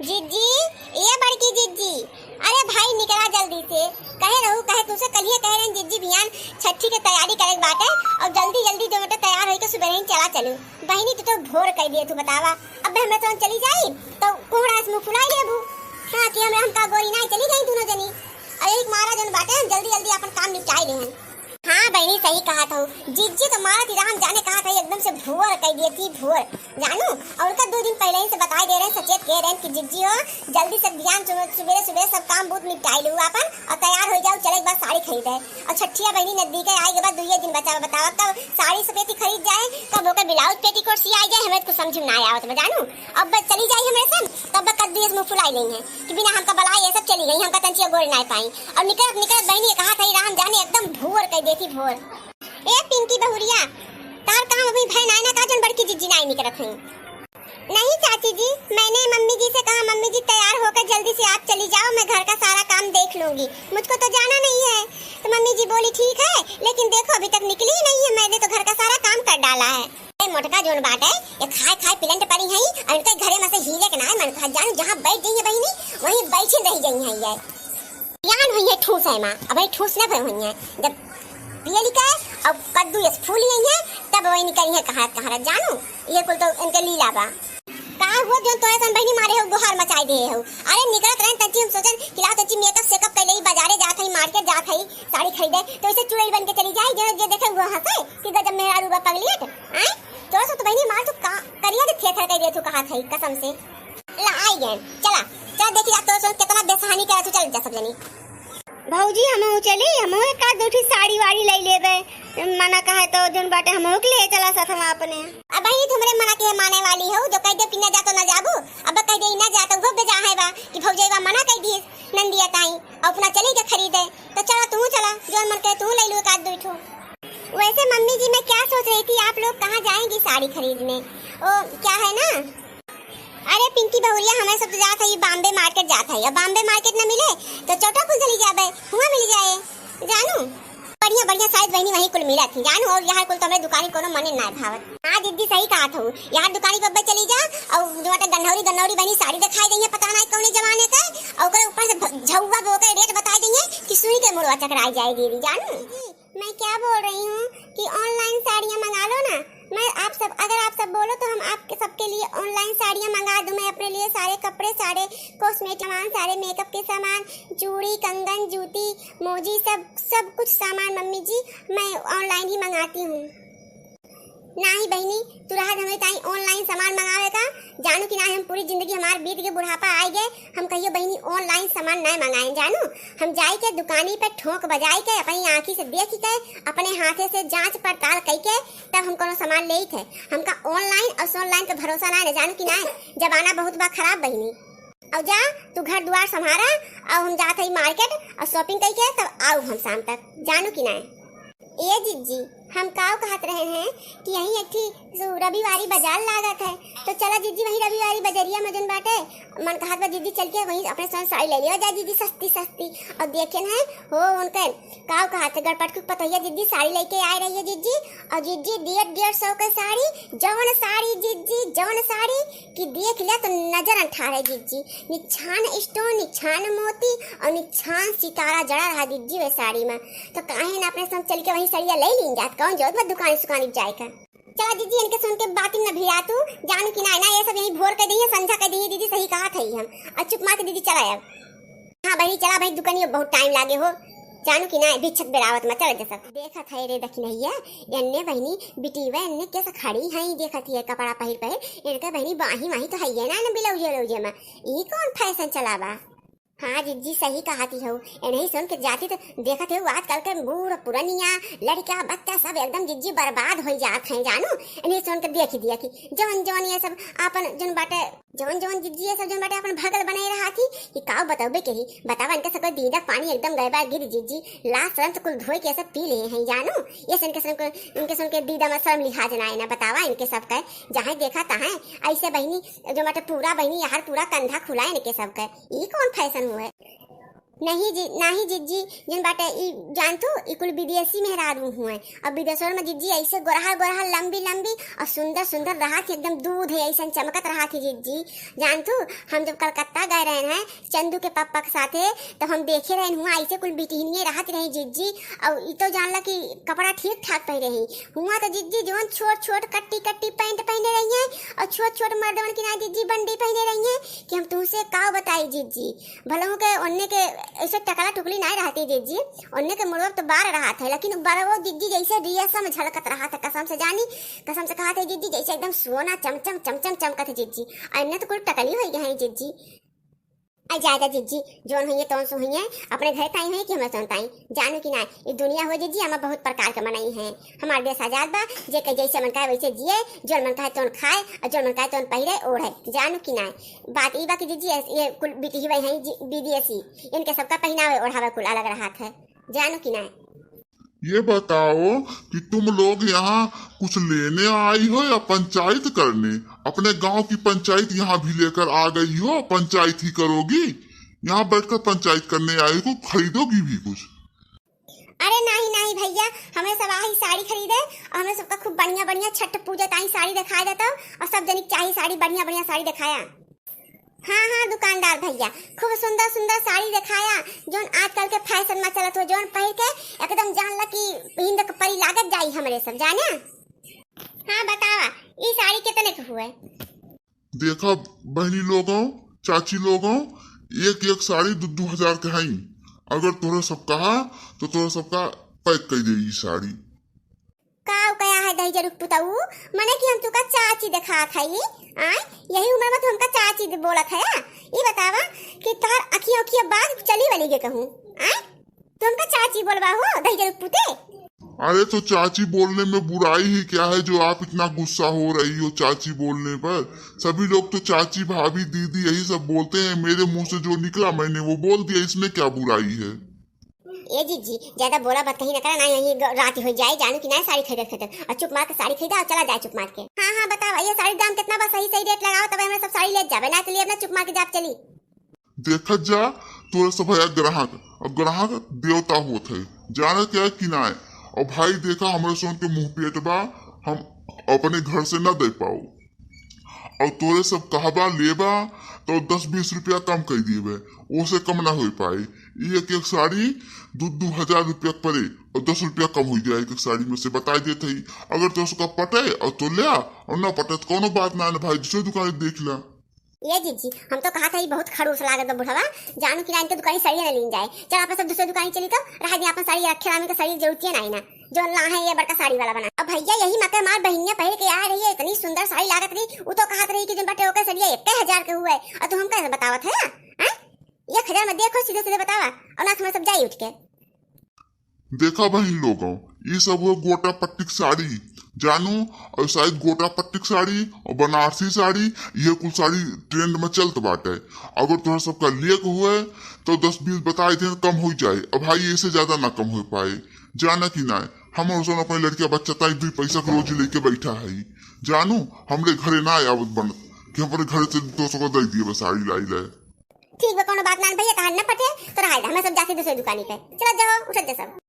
जिज्जी, ये बड़की जिज्जी, अरे भाई निकला जल्दी से। कहे रहू कहे तुझसे कल ही कह रहे जिज्जी बियान छठी के तैयारी करे बाटे और जल्दी जल्दी जो बेटा तैयार होई के सुबह ही चला चलू। बहनी तू तो भोर कह दिए तू बतावा। अब हमें तो चली जाई तो कोहड़ा से मुंह फुलाई लेबू। हां कि हम का गोरी नहीं चली गई दोनों जनी। अरे एक मारा जन बाटे हम जल्दी जल्दी अपन काम निपटाई ले। हाँ बहनी सही कहा था। जिज्जी तो मारा थी राम जाने कहा था एकदम से भोर कह दिए थी भोर जानू। और उनका 2 दिन पहले ही से बताई दे रहे सचेत कह रहे कि जिज्जी हो जल्दी से ध्यान सुबह सुबह सब काम बहुत निपटाई लू अपन और तैयार हो जाओ चले एक बार साड़ी खरीदे। और छठिया बहनी नजदीक है आएगी बाद 2 दिन बचा बताओ कब साड़ी सफेदी खरीद जाए कब होकर ब्लाउज पेटीकोट सिया जाए हमें कुछ समझ में ना आया तो जानू। अब चली जाए हमें सब तब कर दिए मुंह फुलाई लेंगे कि बिना हमका बला ये सब चली गई हमका तंचिया गोर नहीं पाई। और निकल निकल बहनी कहा था राम जाने एकदम भोर कह देती भोर। ए पिंकी बहुरिया तार काम अभी भाई नाना का जन बड़की जिज्जी नहीं निकलत है। नहीं चाची जी मैंने मम्मी जी से कहा मम्मी जी तैयार होकर जल्दी से आप चली जाओ मैं घर का सारा काम देख लूंगी मुझको तो जाना नहीं है। तो मम्मी जी बोली ठीक है लेकिन देखो अभी तक निकली ही नहीं है मैंने तो घर का सारा काम कर डाला है। मोटका जोन बात है ये खाए खाए पिलंट पड़ी है और इनके घरे में से हिले के ना मन खा जान जहां बैठ गई है बहनी वहीं बैठी रह गई है ये यान हुई है ठूस है मां अब ठूस ना हुई है जब ये लिखा है अब कद्दू ये फूल गई है तब वही निकली है कहां जानू ये कुल तो इनके लीला बा कहा हुआ जो तो ऐसा बहनी मारे हो गुहार मचाई दे हो। अरे निकलत रहे तच्ची हम सोचन कि ला तच्ची मेकअप सेकअप कर ले बाजारे जात है मार्केट जात है साड़ी खरीदे तो इसे चुड़ैल बन के चली जाए जो देखे वो हंसे कि गजब मेरा रूबा पगलियट हैं थोड़ा सा तो बहनी मार तो करिया के थिएटर कर दे तू कहा था कसम से ला आई गए चला चल देखी तो सो कितना बेसहानी करा तू चल जा सब जनी भौजी हम चली हम एक आध दो साड़ी वाड़ी ले लेबे मना कहे तो जन बाटे हम ले चला साथ हम अपने। अब भाई तुमरे मना के माने वाली हो जो कह दे पिना जा तो ना जाबू अब कह दे ना जा तो वो बेजा है बा कि भौजीवा मना कह दिए नंदिया ताई अपना चली के खरीदे तो चला तू चला जोन मन करे तू ले लो एक आध दो ठो। वैसे मम्मी जी मैं क्या सोच रही थी आप लोग कहाँ जाएंगी साड़ी खरीदने ओ क्या है ना। अरे पिंकी बहुरिया हमें सब जात है बॉम्बे मार्केट जात है बॉम्बे मार्केट न मिले तो चौटा कुल चली जाबे हुआ मिल जाए जानू बढ़िया बढ़िया साइज बहनी वही कुल मिला थी जानू और यहाँ कुल तो हमें दुकानी कोनो मने ना भावत। हाँ दीदी सही कहा था यहाँ दुकानी पे चली जा और जो गन्नौरी गन्नौरी बहनी साड़ी दिखाई देंगे पता नहीं कौन जमाने का और ऊपर से झौवा बोके रेट बता देंगे कि सुई के मुड़वा चकराई जाएगी जानू। मैं क्या बोल रही हूँ कि ऑनलाइन साड़ियाँ मंगा लो ना मैं आप सब अगर आप सब बोलो तो हम आपके सबके लिए ऑनलाइन साड़ियाँ मंगा दूं मैं अपने लिए सारे कपड़े सारे कॉस्मेटिक सामान सारे मेकअप के सामान चूड़ी कंगन जूती मोजी सब कुछ सामान मम्मी जी मैं ऑनलाइन ही मंगाती हूँ। नहीं बहनी तू रहा हमें ताई ऑनलाइन सामान मंगावे का जानू कि ना हम पूरी जिंदगी हमारे बीत के बुढ़ापा आ गए हम कहियो बहनी ऑनलाइन सामान नहीं मंगाए जानू। हम जाए के दुकानी पे ठोक बजाई के अपनी आँखी से देख के अपने हाथे से जांच पड़ताल करके तब हम कोनो सामान ले थे हमका ऑनलाइन और ऑनलाइन पे भरोसा ना जानू कि ना जमाना बहुत बा खराब बहनी। और जा तू घर द्वार संभारा और हम जाते मार्केट और शॉपिंग करके तब आओ हम शाम तक जानू कि ना। ये जिज्जी हम काव कहत रहे हैं कि यही एक रविवारी बाजार लागत है तो चला जिज्जी वही रविवारी बजरिया में जन बाटे मन कहत बा जिज्जी चल के वही अपने साथ साड़ी ले लियो जा जिज्जी सस्ती सस्ती और देखे ना हो उनके काव कहत गड़पट के पतोया जिज्जी साड़ी लेके आए रही है जिज्जी और जिज्जी 150 का साड़ी जवन साड़ी जिज्जी जवन साड़ी की देख लिया तो नजर अठारे जिज्जी निछान स्टोन निछान मोती और निछान सितारा जड़ा रहा जिज्जी वे साड़ी में तो काहे ना अपने संग चल के वही साड़ियाँ ले ली जात कौन जो दुकान सुकानी जाए का। चला दीदी इनके सुन के बात न भिड़ा तू जानू कि ना ये सब यही भोर कर दी है संझा कर दी है दीदी सही कहा था हम और चुप मार के दीदी चला अब। हाँ बहनी चला भाई दुकानी बहुत टाइम लागे हो जानू कि ना भिक्षक बेरावत में चल जैसा देखा था रे दखी नहीं है अन्य बहनी बिटी वे अन्य कैसा खड़ी है देखा थी कपड़ा पहिर इनका बहनी बाही माही तो है ना बिलौजे में ये कौन फैशन चला बा। हाँ जिज्जी सही कहा थी हो नहीं सुन के जाती तो देखा थे आजकल के बूढ़ पुरानिया लड़का बच्चा सब एकदम जिज्जी बर्बाद हो जाते हैं जानू नहीं सुन के देखी दिया कि जवन जवन ये सब अपन जन बाटे जवन जवन जिज्जी ये सब जन बाटे अपन भगल बने रहा थी कि का बताओ के ही बतावा इनके सब दीदा पानी एकदम गए बार गिर जिज्जी लास्ट रन तो कुल धोए के सब पी ले हैं जानू ये इनके सुन के दीदा में शर्म लिहाज ना है ना बतावा इनके सब का जहाँ देखा तहाँ ऐसे बहनी जो बाटे पूरा बहनी यार पूरा कंधा खुला है इनके सब का ये कौन फैशन हुआ नहीं जिज्जी जन बाटे ई जानतू ई कुल विदेशी मेहरारू हुए। अब विदेशों में जिज्जी ऐसे गोरहा गोरहा लंबी लंबी और सुंदर सुंदर रहा थी, एकदम दूध है ऐसा चमकत रहा थी जिज्जी। जानतू हम जब कलकत्ता गए रहे हैं चंदू के पापा के साथे तो हम देखे रहे हुआ ऐसे कुल बिटिहनिये रहत रही जिज्जी। और ई तो जानला कि कपड़ा ठीक ठाक पहने रही हुआ तो जिज्जी जोन छोट छोट कट्टी कट्टी पैंट पहने रही है और छोट छोट मर्दवन की ना जिज्जी बंडी पहने रही है कि हम तुमसे का बताई जिज्जी। भले के ओन्ने के ऐसे टकला टुकली नहीं रहती जिज्जी, उनने के मुड़वा तो बार रहा था लेकिन बारह जिज्जी जैसे रियसा में झलकत रहा था। कसम से कहा था जिज्जी जैसे एकदम सोना चमचम चमचम चमकत है जिज्जी। अन्य तो कुल टकली हो गया है जिज्जी। आ जाएगा जिज्जी जोन हुई तौन सो हुई अपने घर ताई हुई कि हमें तौन ताई जानू कि ना ये दुनिया हो जिज्जी हमें बहुत प्रकार के मनाई है। हमारे देश आजाद बा जे के जैसे मन कहे वैसे जिए, जो मन कहे तौन खाए और जो मन कहे तौन पहिरे ओढ़े। जानू कि ना बात ई बा कि जिज्जी ये कुल बिटी हुई है विदेशी, इनके सबका पहनावे ओढ़ावे कुल अलग रहा है। जानू कि ना ये बताओ कि तुम लोग यहाँ कुछ लेने आई हो या पंचायत करने? अपने गांव की पंचायत यहाँ भी लेकर आ गई हो, पंचायत ही करोगी? यहाँ बैठकर पंचायत करने आई हो, खरीदोगी भी कुछ? अरे नहीं भैया, हमें सब आई साड़ी खरीदे और हमें सबका खूब बढ़िया बढ़िया छठ पूजा ताई साड़ी दिखाया देता और सब जनी चाहिए साड़ी बढ़िया बढ़िया साड़ी दिखाया। हाँ दुकानदार भैया खूब सुंदर सुंदर साड़ी दिखाया जोन आजकल के फैशन में चलत हो, जोन पहन के एकदम जानला कि हिंद के परी लागत जाई हमरे सब जाने। हाँ बतावा ये साड़ी कितने के हुए? देखा बहनी लोगों चाची लोगों, एक एक साड़ी 2,000 के हई। अगर तोरे सब कहा तो तोरे सबका पैक कर दे साड़ी। काव कया है दही जरूर पुताऊ मने कि हम तुका चाची दिखा खाई आय यही उम्र में तो हमका चाची बोलत है। ये बतावा कि तार अखियां अखियां बात चली वाली के कहूं आय तुमका चाची बोलवा हो दही जरूर पुते। अरे तो चाची बोलने में बुराई ही क्या है जो आप इतना गुस्सा हो रही हो चाची बोलने पर? सभी लोग तो चाची भाभी दीदी यही सब बोलते हैं, मेरे मुंह से जो निकला मैंने वो बोल दिया, इसमें क्या बुराई है? ये जी ज्यादा बोला बात कहीं न करा ना, यही रात हो जाए जानू कि ना साड़ी खरीद और चुप मार के साड़ी खरीदा और चला जाए चुप मार के। हाँ बताओ ये साड़ी दाम कितना बा? सही रेट लगाओ तब हमें सब साड़ी ले जावे ना, चलिए अपना चुप मार के जाप चली। देखा जा तोरा सब है ग्राहक, और ग्राहक देवता होते है, जाना क्या कि ना है। और भाई देखा हमारे सोन के मुंह पेट बा, हम अपने घर से न दे पाओ और तोरे सब कहबा लेबा तो 10-20 रुपया कम कर दिए, उससे कम ना हो पाए। एक एक साड़ी 2,000 रुपया पड़े और 10 रुपया कम हो जाए एक साड़ी में से बता देते ही। अगर तो उसका पटे और तो ले और ना पटे तो कोनो बात ना भाई दूसरी दुकान देख ला। ये जी हम तो कहा था ये बहुत खड़ूस लागत बुढ़वा जानू कि इनके दुकान साड़ी ना लीन जाए। चल आप सब दूसरी दुकान चली तो रह दे अपन साड़ी रखे रामी का साड़ी जरूरत नहीं ना जो ला है ये बड़का साड़ी वाला बना। अब भैया यही मत मार बहनिया पहन के आ रही है, इतनी सुंदर साड़ी लागत रही वो तो कहा रही कि जन बटे ओके साड़ी 1,000 के हुए और तुम हम कैसे बतावत है? 1,000 में देखो सीधे सीधे बतावा और ना सब जाई उठ के। देखा बहन लोगों ये सब वो गोटा पट्टिक साड़ी जानू, और शायद गोटा पट्टिक साड़ी और बनारसी साड़ी ये कुल साड़ी ट्रेंड में चलत बाटे। अगर तुम्हारा सबका लेक हुए तो 10-20 बताए थे कम हो जाए। अब भाई इससे ज्यादा ना कम हो पाए, जाना कि ना हम अपने लड़किया बच्चा ताई 2 पैसा के रोज लेके बैठा है जानू। हमरे घरे ना आवत बनत कि हमारे घर से 200 को दे दिए साड़ी लाई लाए। ठीक है कोनो बात ना भैया कहा न पटे तो रहा हमें सब जाके दूसरी दुकानी पे चला जाओ उठ जा सब।